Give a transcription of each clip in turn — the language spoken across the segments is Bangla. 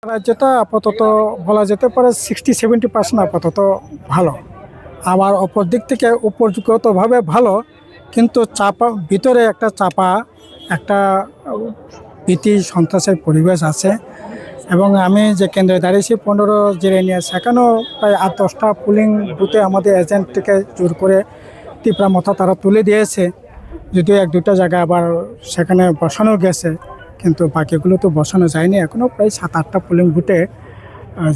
রাজ্যটা আপাতত বলা যেতে পারে 60-70% আপাতত ভালো। আবার অপর দিক থেকে উপযুক্তভাবে ভালো, কিন্তু চাপা ভিতরে একটা চাপা একটা ভীতি সন্ত্রাসের পরিবেশ আছে। এবং আমি যে কেন্দ্রে দাঁড়িয়েছি 15 জেলে নিয়ে, সেখানেও প্রায় 8-10টা পুলিং বুথে আমাদের এজেন্টকে জোর করে তীব্রা মতো তারা তুলে দিয়েছে। যদিও 1-2টা জায়গায় আবার সেখানে বসানো গেছে, কিন্তু বাকিগুলো তো বসানো যায়নি এখনও। প্রায় 7-8টা পুলিং বুথে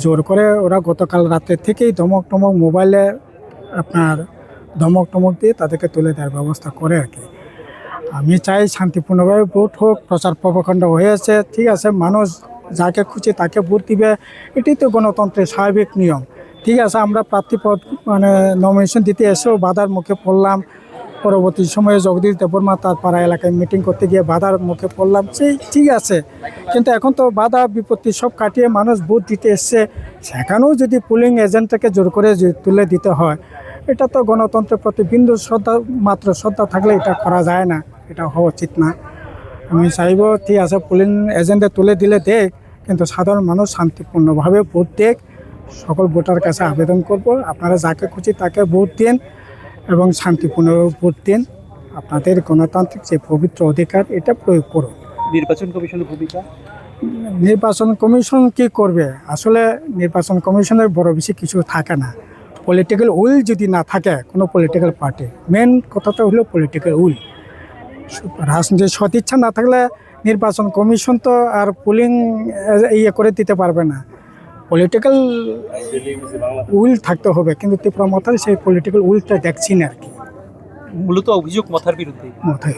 জোর করে ওরা গতকাল রাতের থেকেই ধমক টমক মোবাইলে আপনার ধমক টমক দিয়ে তাদেরকে তুলে দেওয়ার ব্যবস্থা করে আর কি। আমি চাই শান্তিপূর্ণভাবে ভোট হোক। প্রচার প্রভাকাণ্ড হয়েছে, ঠিক আছে, মানুষ যাকে খুঁজে তাকে ভোট দিবে, এটাই তো গণতন্ত্রের স্বাভাবিক নিয়ম। ঠিক আছে, আমরা প্রার্থীপদ নমিনেশন দিতে এসেও বাধার মুখে পড়লাম। পরবর্তী সময়ে জগদীশ দেববর্মা তার পাড়া এলাকায় মিটিং করতে গিয়ে বাধার মুখে পড়লাম, সেই ঠিক আছে। কিন্তু এখন তো বাধা বিপত্তি সব কাটিয়ে মানুষ ভোট দিতে এসছে, সেখানেও যদি পুলিং এজেন্টটাকে জোর করে তুলে দিতে হয়, এটা তো গণতন্ত্রের প্রতি বিন্দু শ্রদ্ধা মাত্র শ্রদ্ধা থাকলে এটা করা যায় না, এটা হওয়া উচিত না। আমি চাইব, ঠিক আছে, পুলিং এজেন্টে তুলে দিলে দেখ, কিন্তু সাধারণ মানুষ শান্তিপূর্ণভাবে ভোট দেখ। সকল ভোটার কাছে আবেদন করব, আপনারা যাকে খুশি তাকে ভোট দিন এবং শান্তিপূর্ণভাবে ভোট দিন। আপনাদের গণতান্ত্রিক যে পবিত্র অধিকার, এটা প্রয়োগ করুন। নির্বাচন কমিশনের ভূমিকা, নির্বাচন কমিশন কি করবে? আসলে নির্বাচন কমিশনের বড় বেশি কিছু থাকে না। পলিটিক্যাল উইল যদি না থাকে কোনো পলিটিক্যাল পার্টি, মেন কথাটা হলো পলিটিক্যাল উইল। রাজনীতির সদিচ্ছা না থাকলে নির্বাচন কমিশন তো আর পুলিং ইয়ে করে দিতে পারবে না। পলিটিক্যাল উইল থাকতে হবে, কিন্তু তীব্র মাথায় সেই পলিটিক্যাল উইলটা দেখছি না আর কি। মূলত অভিযোগ মাথার বিরুদ্ধে। মাথায়